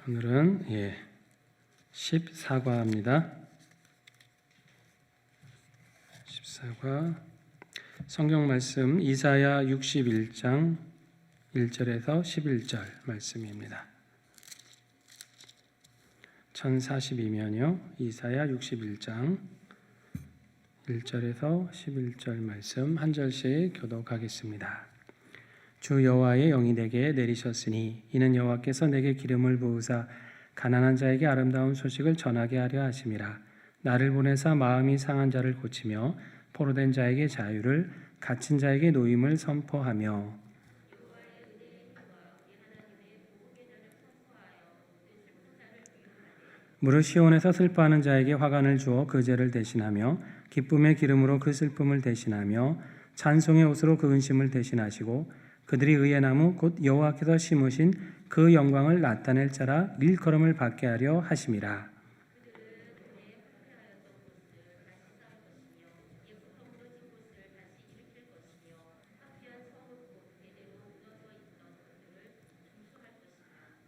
오늘은 14과입니다. 14과 성경 말씀 이사야 61장 1절에서 11절 말씀입니다. 1042면요. 이사야 61장 1절에서 11절 말씀 한 절씩 교독하겠습니다. 주 여호와의 영이 내게 내리셨으니 이는 여호와께서 내게 기름을 부으사 가난한 자에게 아름다운 소식을 전하게 하려 하심이라. 나를 보내사 마음이 상한 자를 고치며 포로된 자에게 자유를 갇힌 자에게 노임을 선포하며 무릇 시온에서 슬퍼하는 자에게 화관을 주어 그 죄를 대신하며 기쁨의 기름으로 그 슬픔을 대신하며 찬송의 옷으로 그 근심을 대신하시고 그들이 의의 나무 곧 여호와께서 심으신 그 영광을 나타낼 자라 일컬음을 받게 하려 하심이라.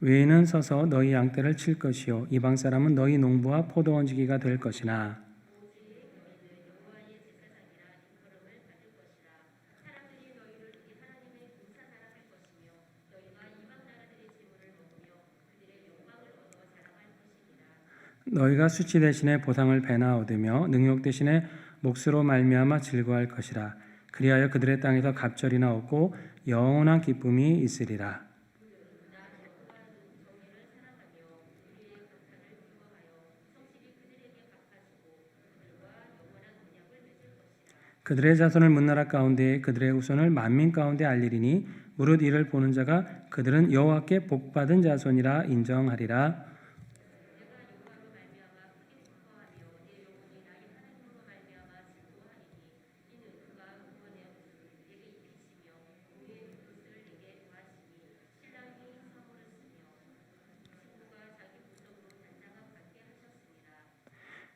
외인은 서서 너희 양떼를 칠 것이요 이방 사람은 너희 농부와 포도원지기가 될 것이나 너희가 수치 대신에 보상을 배나 얻으며 능욕 대신에 몫으로 말미암아 즐거워할 것이라. 그리하여 그들의 땅에서 갑절이나 얻고 영원한 기쁨이 있으리라. 그들의 자손을 문나라 가운데 그들의 후손을 만민 가운데 알리리니 무릇 이를 보는 자가 그들은 여호와께 복받은 자손이라 인정하리라.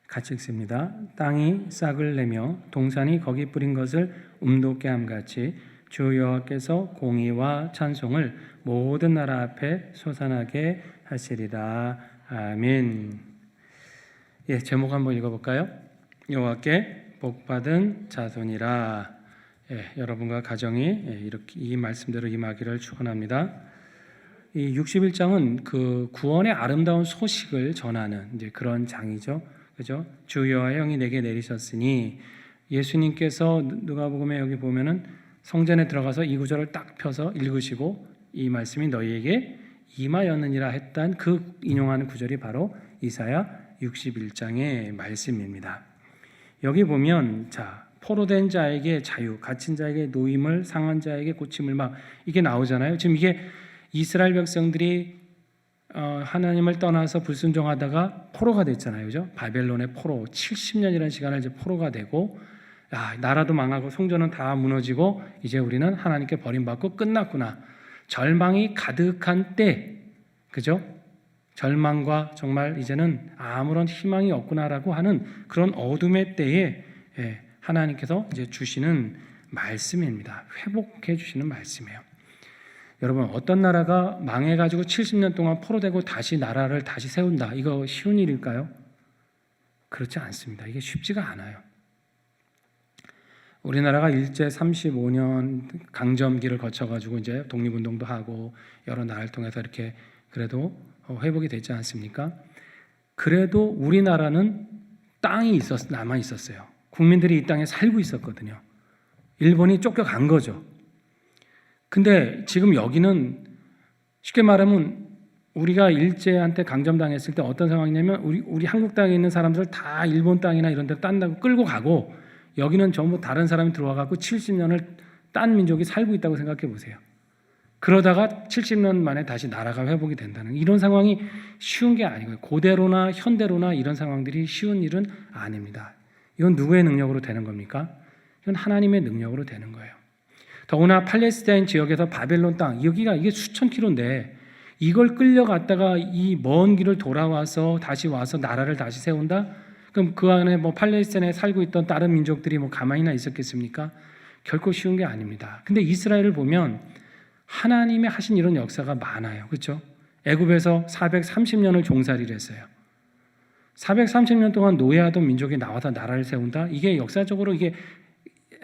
같이 읽습니다. 땅이 싹을 내며 동산이 거기 뿌린 것을 움돋게 함같이 주 여호와께서 공의와 찬송을 모든 나라 앞에 솟아나게 하시리라. 아멘. 제목 한번 읽어볼까요? 여호와께 복받은 자손이라. 여러분과 가정이 이렇게 이 말씀대로 임하기를 축원합니다. 이 61장은 그 구원의 아름다운 소식을 전하는 이제 그런 장이죠. 그죠? 주 여호와의 영이 내게 내리셨으니 예수님께서 누가복음에 여기 보면은 성전에 들어가서 이 구절을 딱 펴서 읽으시고 이 말씀이 너희에게 임하였느니라 했던 그 인용하는 구절이 바로 이사야 61장의 말씀입니다. 여기 보면 포로된 자에게 자유, 갇힌 자에게 노임을, 상한 자에게 고침을 막 이게 나오잖아요. 지금 이게 이스라엘 백성들이 하나님을 떠나서 불순종하다가 포로가 됐잖아요. 그죠? 바벨론의 포로 70년이라는 시간을 이제 포로가 되고 나라도 망하고 성전은 다 무너지고 이제 우리는 하나님께 버림받고 끝났구나. 절망이 가득한 때, 그죠? 절망과 정말 이제는 아무런 희망이 없구나라고 하는 그런 어둠의 때에 하나님께서 이제 주시는 말씀입니다. 회복해 주시는 말씀이에요. 여러분, 어떤 나라가 망해가지고 70년 동안 포로되고 다시 나라를 다시 세운다. 이거 쉬운 일일까요? 그렇지 않습니다. 이게 쉽지가 않아요. 우리나라가 일제 35년 강점기를 거쳐가지고 이제 독립운동도 하고 여러 나라를 통해서 이렇게 그래도 회복이 됐지 않습니까? 그래도 우리나라는 땅이 남아 있었어요. 국민들이 이 땅에 살고 있었거든요. 일본이 쫓겨간 거죠. 근데 지금 여기는 쉽게 말하면 우리가 일제한테 강점당했을 때 어떤 상황이냐면 우리 한국 땅에 있는 사람들 다 일본 땅이나 이런 데 딴다고 끌고 가고 여기는 전부 다른 사람이 들어와갖고 70년을 딴 민족이 살고 있다고 생각해 보세요. 그러다가 70년 만에 다시 나라가 회복이 된다는 이런 상황이 쉬운 게 아니고요. 고대로나 현대로나 이런 상황들이 쉬운 일은 아닙니다. 이건 누구의 능력으로 되는 겁니까? 이건 하나님의 능력으로 되는 거예요. 더구나 팔레스타인 지역에서 바벨론 땅 이게 수천 킬로인데 이걸 끌려갔다가 이 먼 길을 돌아와서 다시 와서 나라를 다시 세운다? 그럼 그 안에 팔레스타인에 살고 있던 다른 민족들이 가만히나 있었겠습니까? 결코 쉬운 게 아닙니다. 근데 이스라엘을 보면 하나님이 하신 이런 역사가 많아요. 그렇죠? 애굽에서 430년을 종살이를 했어요. 430년 동안 노예하던 민족이 나와서 나라를 세운다? 이게 역사적으로 이게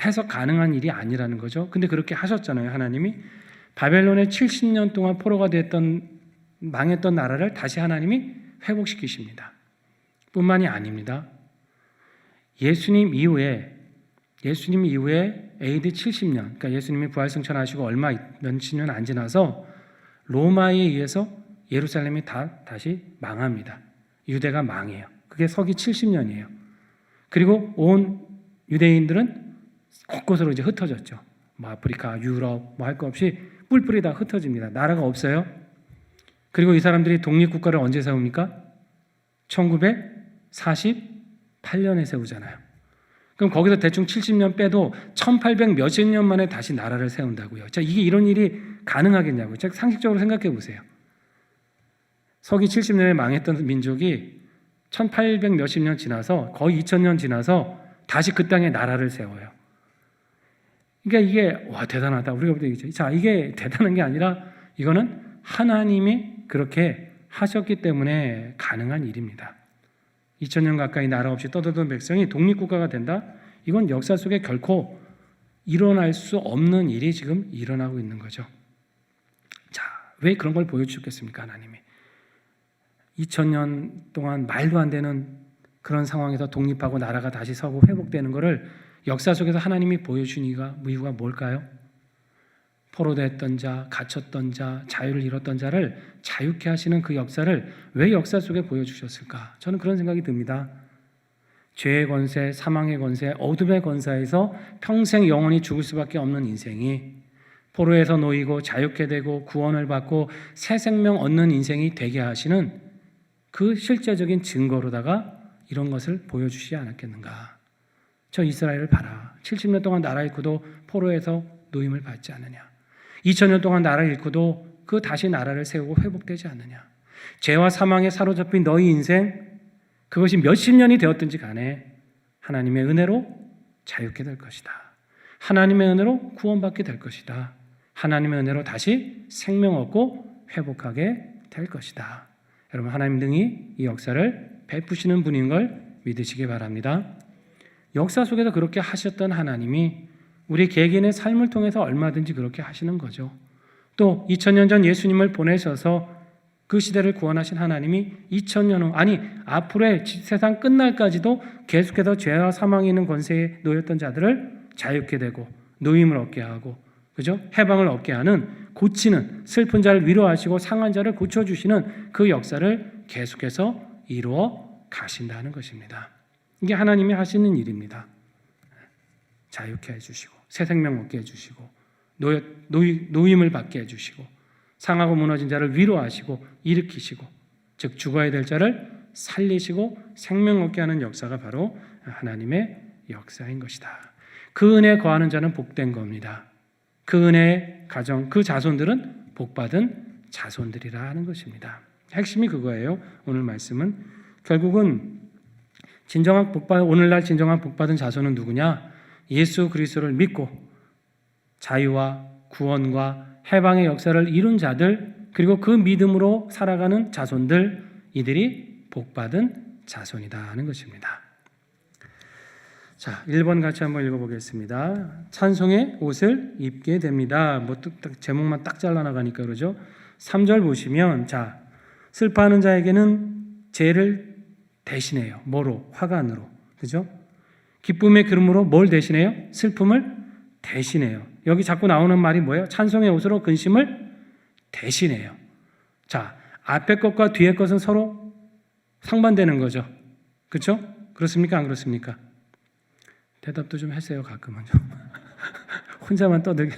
해석 가능한 일이 아니라는 거죠. 근데 그렇게 하셨잖아요, 하나님이. 바벨론에 70년 동안 포로가 됐던 망했던 나라를 다시 하나님이 회복시키십니다. 뿐만이 아닙니다. 예수님 이후에 AD 70년, 그러니까 예수님이 부활승천하시고 몇십 년 안 지나서 로마에 의해서 예루살렘이 다시 망합니다. 유대가 망해요. 그게 서기 70년이에요. 그리고 온 유대인들은 곳곳으로 이제 흩어졌죠. 뭐 아프리카, 유럽, 뭐 할 거 없이 뿔뿔이 다 흩어집니다. 나라가 없어요. 그리고 이 사람들이 독립국가를 언제 세웁니까? 1948년에 세우잖아요. 그럼 거기서 대충 70년 빼도 1800 몇십 년 만에 다시 나라를 세운다고요. 자, 이게 이런 일이 가능하겠냐고요. 자, 상식적으로 생각해 보세요. 서기 70년에 망했던 민족이 1800 몇십 년 지나서 거의 2000년 지나서 다시 그 땅에 나라를 세워요. 그러니까 이게 와 대단하다. 우리가 볼 때 얘기죠. 자, 이게 대단한 게 아니라 이거는 하나님이 그렇게 하셨기 때문에 가능한 일입니다. 2000년 가까이 나라 없이 떠들던 백성이 독립국가가 된다? 이건 역사 속에 결코 일어날 수 없는 일이 지금 일어나고 있는 거죠. 자, 왜 그런 걸 보여주셨겠습니까, 하나님이? 2000년 동안 말도 안 되는 그런 상황에서 독립하고 나라가 다시 서고 회복되는 것을 역사 속에서 하나님이 보여준 이유가 뭘까요? 포로됐던 자, 갇혔던 자, 자유를 잃었던 자를 자유케 하시는 그 역사를 왜 역사 속에 보여주셨을까? 저는 그런 생각이 듭니다. 죄의 권세, 사망의 권세, 어둠의 권세에서 평생 영원히 죽을 수밖에 없는 인생이 포로에서 놓이고 자유케 되고 구원을 받고 새 생명 얻는 인생이 되게 하시는 그 실제적인 증거로다가 이런 것을 보여주시지 않았겠는가? 저 이스라엘을 봐라. 70년 동안 나라 잃고도 포로에서 노임을 받지 않느냐? 2000년 동안 나라를 잃고도 그 다시 나라를 세우고 회복되지 않느냐? 죄와 사망에 사로잡힌 너희 인생, 그것이 몇십 년이 되었든지 간에 하나님의 은혜로 자유케 될 것이다. 하나님의 은혜로 구원받게 될 것이다. 하나님의 은혜로 다시 생명 얻고 회복하게 될 것이다. 여러분, 하나님 등이 이 역사를 베푸시는 분인 걸 믿으시기 바랍니다. 역사 속에서 그렇게 하셨던 하나님이 우리 개개인의 삶을 통해서 얼마든지 그렇게 하시는 거죠. 또 2000년 전 예수님을 보내셔서 그 시대를 구원하신 하나님이 2000년 후, 아니 앞으로의 세상 끝날까지도 계속해서 죄와 사망이 있는 권세에 놓였던 자들을 자유케 되고 노임을 얻게 하고, 그죠? 해방을 얻게 하는, 고치는, 슬픈 자를 위로하시고 상한 자를 고쳐주시는 그 역사를 계속해서 이루어 가신다는 것입니다. 이게 하나님이 하시는 일입니다. 자유케 해주시고 새 생명 얻게 해주시고 노임을 받게 해주시고 상하고 무너진 자를 위로하시고 일으키시고, 즉 죽어야 될 자를 살리시고 생명 얻게 하는 역사가 바로 하나님의 역사인 것이다. 그 은혜에 거하는 자는 복된 겁니다. 그 은혜의 가정, 그 자손들은 복받은 자손들이라 하는 것입니다. 핵심이 그거예요. 오늘 말씀은 결국은 오늘날 진정한 복받은 자손은 누구냐? 예수 그리스도를 믿고 자유와 구원과 해방의 역사를 이룬 자들, 그리고 그 믿음으로 살아가는 자손들, 이들이 복받은 자손이다 하는 것입니다. 자, 1번 같이 한번 읽어보겠습니다. 찬송의 옷을 입게 됩니다. 제목만 딱 잘라나가니까 그러죠. 3절 보시면, 자, 슬퍼하는 자에게는 죄를 대신해요. 뭐로? 화관으로. 그죠? 기쁨의 기름으로 뭘 대신해요? 슬픔을 대신해요. 여기 자꾸 나오는 말이 뭐예요? 찬송의 옷으로 근심을 대신해요. 자, 앞에 것과 뒤에 것은 서로 상반되는 거죠. 그렇죠? 그렇습니까? 안 그렇습니까? 대답도 좀 하세요. 가끔은 좀. 혼자만 떠들게.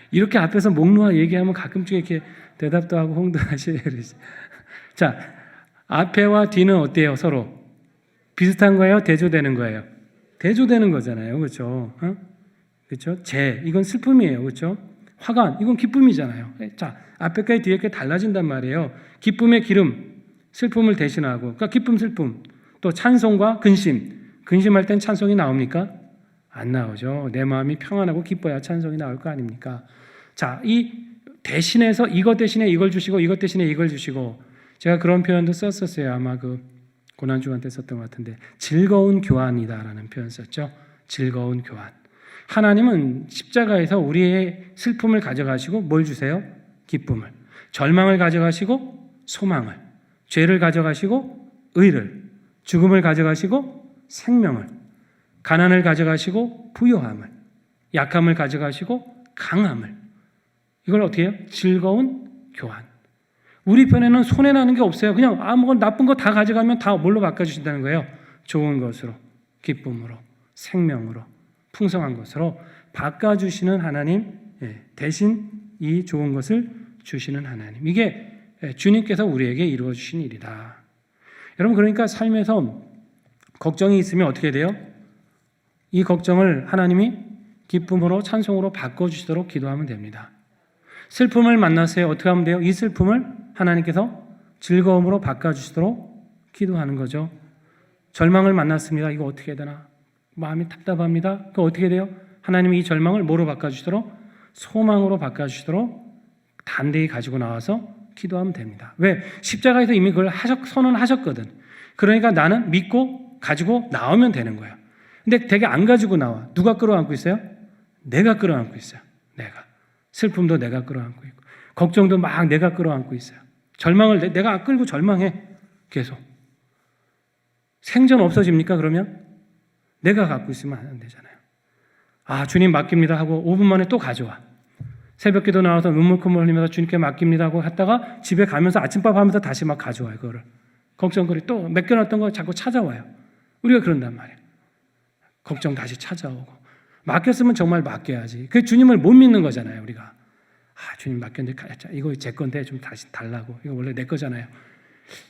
이렇게 앞에서 목 놓아 얘기하면 가끔씩 이렇게 대답도 하고 홍도 하시려고 그러지. 자, 앞에와 뒤는 어때요? 서로 비슷한 거예요? 대조되는 거예요? 대조되는 거잖아요. 그렇죠? 그렇죠? 이건 슬픔이에요. 그렇죠? 화관, 이건 기쁨이잖아요. 자, 앞에까지 뒤에까지 달라진단 말이에요. 기쁨의 기름, 슬픔을 대신하고, 그러니까 기쁨, 슬픔. 또 찬송과 근심할 땐 찬송이 나옵니까? 안 나오죠. 내 마음이 평안하고 기뻐야 찬송이 나올 거 아닙니까? 자, 이 대신해서 이것 대신에 이걸 주시고 이것 대신에 이걸 주시고, 제가 그런 표현도 썼었어요. 아마 그 고난주간 때 썼던 것 같은데, 즐거운 교환이다라는 표현 썼죠. 즐거운 교환. 하나님은 십자가에서 우리의 슬픔을 가져가시고 뭘 주세요? 기쁨을. 절망을 가져가시고 소망을. 죄를 가져가시고 의를. 죽음을 가져가시고 생명을. 가난을 가져가시고 부요함을. 약함을 가져가시고 강함을. 이걸 어떻게 해요? 즐거운 교환. 우리 편에는 손해나는 게 없어요. 그냥 아무거나 나쁜 거 다 가져가면 다 뭘로 바꿔주신다는 거예요? 좋은 것으로, 기쁨으로, 생명으로, 풍성한 것으로 바꿔주시는 하나님, 대신 이 좋은 것을 주시는 하나님. 이게 주님께서 우리에게 이루어주신 일이다. 여러분, 그러니까 삶에서 걱정이 있으면 어떻게 돼요? 이 걱정을 하나님이 기쁨으로, 찬송으로 바꿔주시도록 기도하면 됩니다. 슬픔을 만났어요. 어떻게 하면 돼요? 이 슬픔을 하나님께서 즐거움으로 바꿔주시도록 기도하는 거죠. 절망을 만났습니다. 이거 어떻게 해야 되나? 마음이 답답합니다. 그거 어떻게 돼요? 하나님이 이 절망을 뭐로 바꿔주시도록? 소망으로 바꿔주시도록 담대히 가지고 나와서 기도하면 됩니다. 왜? 십자가에서 이미 그걸 선언하셨거든. 그러니까 나는 믿고 가지고 나오면 되는 거예요. 근데 되게 안 가지고 나와. 누가 끌어안고 있어요? 내가 끌어안고 있어요. 내가. 슬픔도 내가 끌어안고 있고, 걱정도 막 내가 끌어안고 있어요. 절망을 내가 끌고 절망해. 계속. 생전 없어집니까? 그러면? 내가 갖고 있으면 안 되잖아요. 아, 주님 맡깁니다 하고 5분 만에 또 가져와. 새벽 기도 나와서 눈물 콧물 흘리면서 주님께 맡깁니다 하고 했다가 집에 가면서 아침밥 하면서 다시 막 가져와요. 그거를. 걱정거리 또 맡겨놨던 거 자꾸 찾아와요. 우리가 그런단 말이에요. 걱정 다시 찾아오고. 맡겼으면 정말 맡겨야지. 그게 주님을 못 믿는 거잖아요, 우리가. 아, 주님 맡겼는데 이거 제 건데 좀 다시 달라고. 이거 원래 내 거잖아요.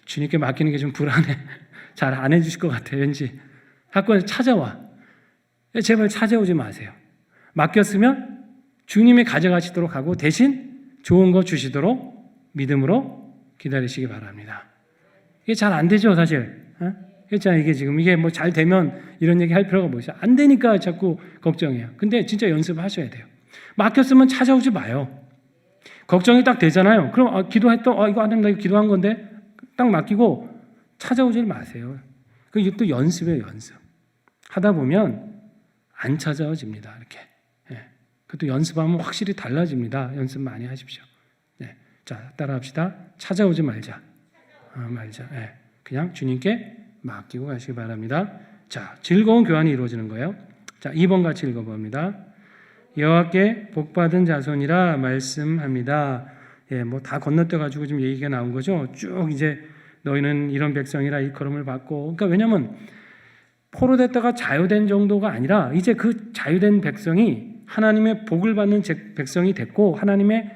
주님께 맡기는 게 좀 불안해. 잘 안 해주실 것 같아, 왠지. 자꾸 찾아와. 제발 찾아오지 마세요. 맡겼으면 주님이 가져가시도록 하고 대신 좋은 거 주시도록 믿음으로 기다리시기 바랍니다. 이게 잘 안 되죠, 사실. 그렇잖아요. 이게 지금 이게 뭐 잘 되면 이런 얘기 할 필요가 뭐 있어요. 안 되니까 자꾸 걱정해요. 근데 진짜 연습하셔야 돼요. 맡겼으면 찾아오지 마요. 걱정이 딱 되잖아요. 그럼 기도했던 이거 안 된다. 이거 기도한 건데 딱 맡기고 찾아오지 마세요. 그게 또 연습이에요, 연습. 하다 보면 안 찾아오집니다. 이렇게. 그것도 연습하면 확실히 달라집니다. 연습 많이 하십시오. 자, 따라합시다. 찾아오지 말자. 말자. 그냥 주님께 맡기고 가시기 바랍니다. 자, 즐거운 교환이 이루어지는 거예요. 자, 2번 같이 읽어봅니다. 여호와께 복받은 자손이라 말씀합니다. 뭐 다 건너뛰어가지고 지금 얘기가 나온 거죠. 쭉 이제 너희는 이런 백성이라 일컬음을 받고. 그러니까 왜냐하면 포로됐다가 자유된 정도가 아니라 이제 그 자유된 백성이 하나님의 복을 받는 백성이 됐고 하나님의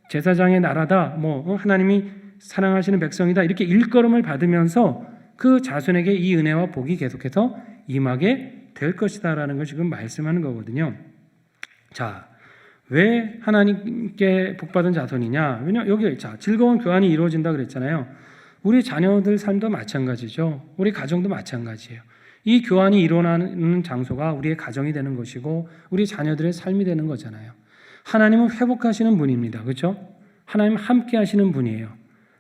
제사장의 나라다. 뭐 하나님이 사랑하시는 백성이다. 이렇게 일컬음을 받으면서 그 자손에게 이 은혜와 복이 계속해서 임하게 될 것이다라는 걸 지금 말씀하는 거거든요. 자, 왜 하나님께 복받은 자손이냐? 왜냐면 여기 즐거운 교환이 이루어진다 그랬잖아요. 우리 자녀들 삶도 마찬가지죠. 우리 가정도 마찬가지예요. 이 교환이 일어나는 장소가 우리의 가정이 되는 것이고 우리 자녀들의 삶이 되는 거잖아요. 하나님은 회복하시는 분입니다. 그렇죠? 하나님 함께 하시는 분이에요.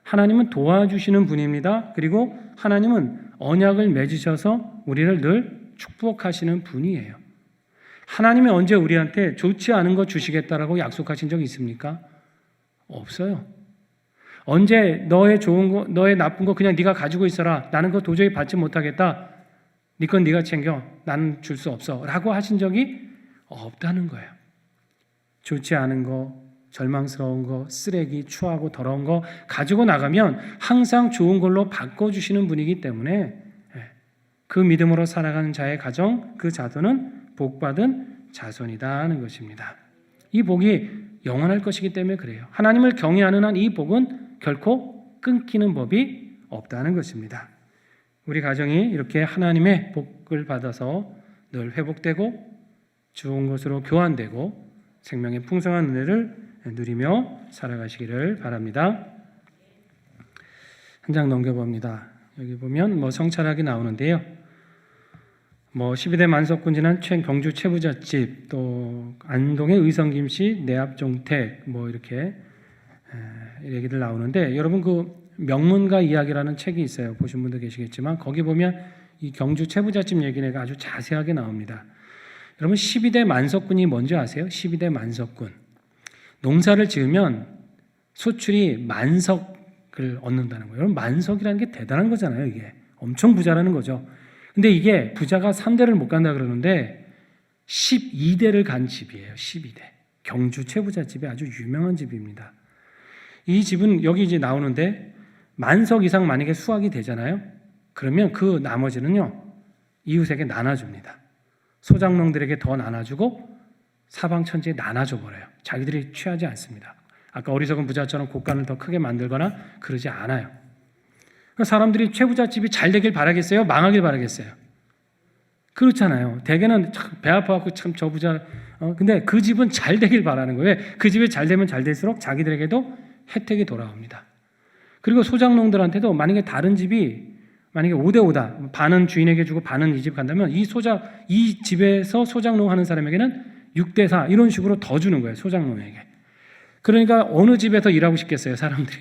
하나님은 도와주시는 분입니다. 그리고 하나님은 언약을 맺으셔서 우리를 늘 축복하시는 분이에요. 하나님이 언제 우리한테 좋지 않은 거 주시겠다라고 약속하신 적 있습니까? 없어요. 언제 너의 좋은 거, 너의 나쁜 거 그냥 네가 가지고 있어라. 나는 그거 도저히 받지 못하겠다. 네 건 네가 챙겨. 나는 줄 수 없어. 라고 하신 적이 없다는 거예요. 좋지 않은 거, 절망스러운 거, 쓰레기, 추하고 더러운 거 가지고 나가면 항상 좋은 걸로 바꿔주시는 분이기 때문에 그 믿음으로 살아가는 자의 가정, 그 자손은 복받은 자손이다 하는 것입니다. 이 복이 영원할 것이기 때문에 그래요. 하나님을 경외하는 한 이 복은 결코 끊기는 법이 없다는 것입니다. 우리 가정이 이렇게 하나님의 복을 받아서 늘 회복되고 좋은 것으로 교환되고 생명의 풍성한 은혜를 누리며 살아가시기를 바랍니다. 한 장 넘겨봅니다. 여기 보면 성찰하기 나오는데요. 뭐 12대 만석군 지난 경주 최부잣집, 또 안동의 의성김씨 내압종택, 뭐 이렇게 얘기들 나오는데, 여러분 그 명문가 이야기라는 책이 있어요. 보신 분도 계시겠지만 거기 보면 이 경주 최부잣집 얘기가 아주 자세하게 나옵니다. 여러분 12대 만석군이 뭔지 아세요? 12대 만석군. 농사를 지으면 소출이 만석을 얻는다는 거예요. 여러분 만석이라는 게 대단한 거잖아요. 이게 엄청 부자라는 거죠. 근데 이게 부자가 3대를 못 간다 그러는데 12대를 간 집이에요. 12대. 경주 최부잣집이 아주 유명한 집입니다. 이 집은 여기 이제 나오는데 만석 이상 만약에 수확이 되잖아요. 그러면 그 나머지는요 이웃에게 나눠줍니다. 소장농들에게 더 나눠주고 사방천지에 나눠줘 버려요. 자기들이 취하지 않습니다. 아까 어리석은 부자처럼 곳간을 더 크게 만들거나 그러지 않아요. 사람들이 최부잣집이 잘 되길 바라겠어요? 망하길 바라겠어요? 그렇잖아요. 대개는 참 배 아파갖고 참 저 부자 근데 그 집은 잘 되길 바라는 거예요. 그 집이 잘 되면 잘 될수록 자기들에게도 혜택이 돌아옵니다. 그리고 소장농들한테도 만약에 다른 집이 만약에 5대5다. 반은 주인에게 주고 반은 이 집 간다면 이 집에서 소장농 하는 사람에게는 6대4 이런 식으로 더 주는 거예요. 소장농에게. 그러니까 어느 집에서 일하고 싶겠어요, 사람들이.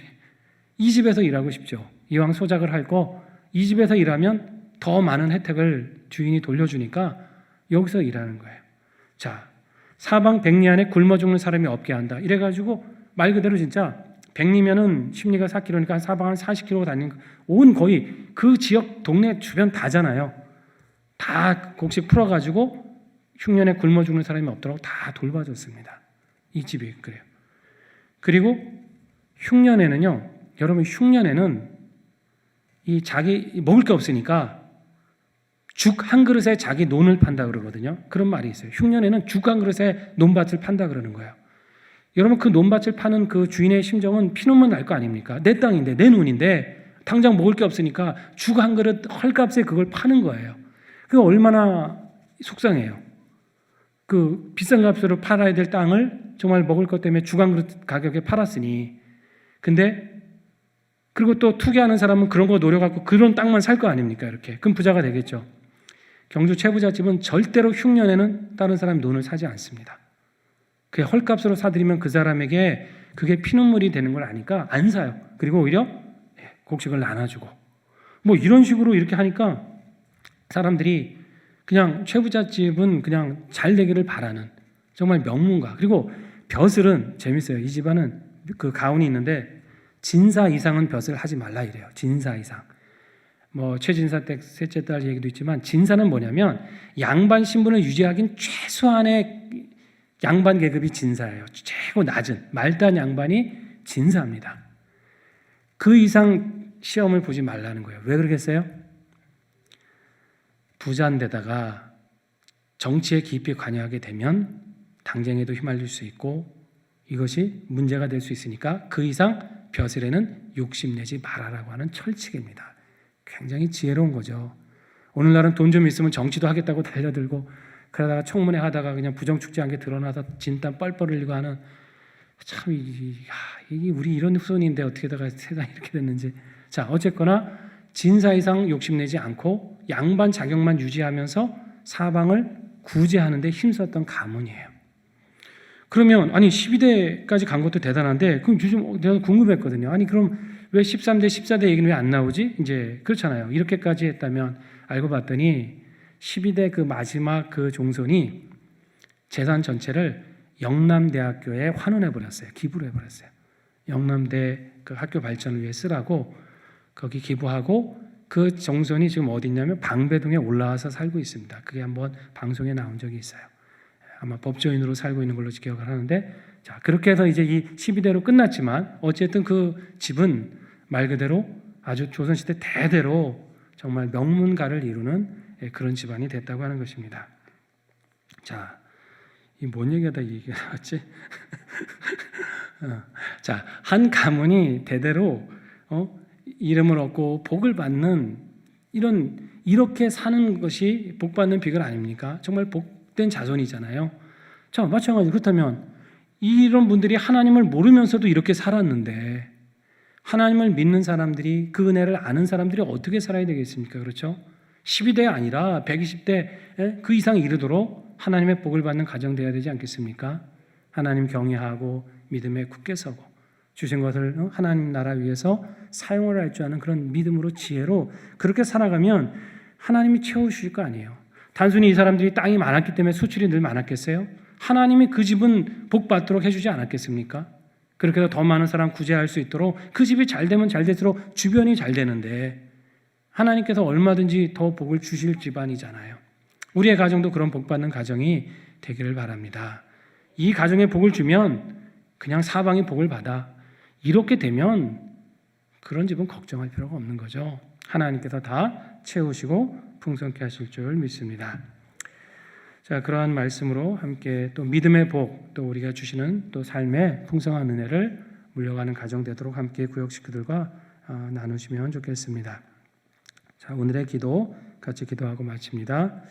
이 집에서 일하고 싶죠. 이왕 소작을 할 거 이 집에서 일하면 더 많은 혜택을 주인이 돌려주니까 여기서 일하는 거예요. 자, 사방 백리 안에 굶어 죽는 사람이 없게 한다. 이래가지고 말 그대로 진짜 백리면은 심리가 4km니까 한 사방 한 40km 다니는 온 거의 그 지역 동네 주변 다잖아요. 다 곡식 풀어가지고 흉년에 굶어 죽는 사람이 없도록 다 돌봐줬습니다. 이 집이 그래요. 그리고 흉년에는요, 여러분 흉년에는 이 자기 먹을 게 없으니까 죽 한 그릇에 자기 논을 판다 그러거든요. 그런 말이 있어요. 흉년에는 죽 한 그릇에 논밭을 판다 그러는 거예요. 여러분 그 논밭을 파는 그 주인의 심정은 피눈물 날 거 아닙니까? 내 땅인데 내 논인데 당장 먹을 게 없으니까 죽 한 그릇 헐값에 그걸 파는 거예요. 그게 얼마나 속상해요. 그 비싼 값으로 팔아야 될 땅을 정말 먹을 것 때문에 죽 한 그릇 가격에 팔았으니, 근데 그리고 또 투기하는 사람은 그런 거 노려갖고 그런 땅만 살 거 아닙니까? 이렇게. 그럼 부자가 되겠죠. 경주 최부잣집은 절대로 흉년에는 다른 사람 논을 사지 않습니다. 그게 헐값으로 사들이면 그 사람에게 그게 피눈물이 되는 걸 아니까 안 사요. 그리고 오히려 곡식을 나눠주고 뭐 이런 식으로 이렇게 하니까 사람들이 그냥 최부잣집은 그냥 잘 되기를 바라는 정말 명문가. 그리고 벼슬은 재밌어요. 이 집안은 그 가훈이 있는데 진사 이상은 벼슬 하지 말라 이래요. 진사 이상. 뭐 최진사 댁 셋째 딸 얘기도 있지만 진사는 뭐냐면 양반 신분을 유지하긴 최소한의 양반 계급이 진사예요. 최고 낮은 말단 양반이 진사입니다. 그 이상 시험을 보지 말라는 거예요. 왜 그러겠어요? 부자인데다가 정치에 깊이 관여하게 되면 당쟁에도 휘말릴 수 있고 이것이 문제가 될 수 있으니까 그 이상 벼슬에는 욕심내지 말아라고 하는 철칙입니다. 굉장히 지혜로운 거죠. 오늘날은 돈 좀 있으면 정치도 하겠다고 달려들고 그러다가 청문회 하다가 그냥 부정축제 한 게 드러나서 진땀 뻘뻘 흘리고 하는 참 이게 우리 이런 후손인데 어떻게다가 세상이 이렇게 됐는지. 자, 어쨌거나 진사 이상 욕심내지 않고 양반 자격만 유지하면서 사방을 구제하는 데 힘썼던 가문이에요. 그러면 아니 12대까지 간 것도 대단한데 그럼 요즘 내가 궁금했거든요. 아니 그럼 왜 13대, 14대 얘기는 왜 안 나오지? 이제 그렇잖아요. 이렇게까지 했다면 알고 봤더니 12대 그 마지막 그 종손이 재산 전체를 영남대학교에 환원해버렸어요. 기부를 해버렸어요. 영남대 그 학교 발전을 위해 쓰라고 거기 기부하고 그 종손이 지금 어디 있냐면 방배동에 올라와서 살고 있습니다. 그게 한번 방송에 나온 적이 있어요. 아마 법조인으로 살고 있는 걸로 기억을 하는데, 자 그렇게 해서 이제 이 12대로 끝났지만 어쨌든 그 집은 말 그대로 아주 조선시대 대대로 정말 명문가를 이루는 그런 집안이 됐다고 하는 것입니다. 자, 이 뭔 얘기하다 이 얘기가 나왔지? 자, 한 가문이 대대로 이름을 얻고 복을 받는 이렇게 사는 것이 복 받는 비결 아닙니까? 정말 복된 자손이잖아요. 자, 마찬가지로 그렇다면 이런 분들이 하나님을 모르면서도 이렇게 살았는데 하나님을 믿는 사람들이 그 은혜를 아는 사람들이 어떻게 살아야 되겠습니까? 그렇죠? 12대 아니라 120대 그 이상 이르도록 하나님의 복을 받는 가정 되어야 되지 않겠습니까? 하나님 경외하고 믿음에 굳게 서고 주신 것을 하나님 나라 위해서 사용을 할 줄 아는 그런 믿음으로 지혜로 그렇게 살아가면 하나님이 채우실 거 아니에요. 단순히 이 사람들이 땅이 많았기 때문에 수출이 늘 많았겠어요? 하나님이 그 집은 복 받도록 해주지 않았겠습니까? 그렇게 해서 더 많은 사람 구제할 수 있도록 그 집이 잘 되면 잘 될수록 주변이 잘 되는데 하나님께서 얼마든지 더 복을 주실 집안이잖아요. 우리의 가정도 그런 복 받는 가정이 되기를 바랍니다. 이 가정에 복을 주면 그냥 사방이 복을 받아. 이렇게 되면 그런 집은 걱정할 필요가 없는 거죠. 하나님께서 다 채우시고 풍성케 하실 줄 믿습니다. 자, 그러한 말씀으로 함께 또 믿음의 복, 또 우리가 주시는 또 삶의 풍성한 은혜를 물려가는 가정 되도록 함께 구역 식구들과 나누시면 좋겠습니다. 자, 오늘의 기도 같이 기도하고 마칩니다.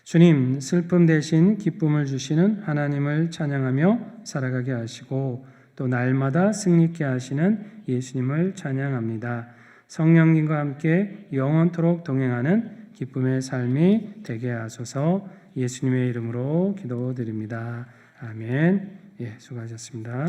주님, 슬픔 대신 기쁨을 주시는 하나님을 찬양하며 살아가게 하시고 또 날마다 승리케 하시는 예수님을 찬양합니다. 성령님과 함께 영원토록 동행하는 기쁨의 삶이 되게 하소서. 예수님의 이름으로 기도드립니다. 아멘. 예, 수고하셨습니다.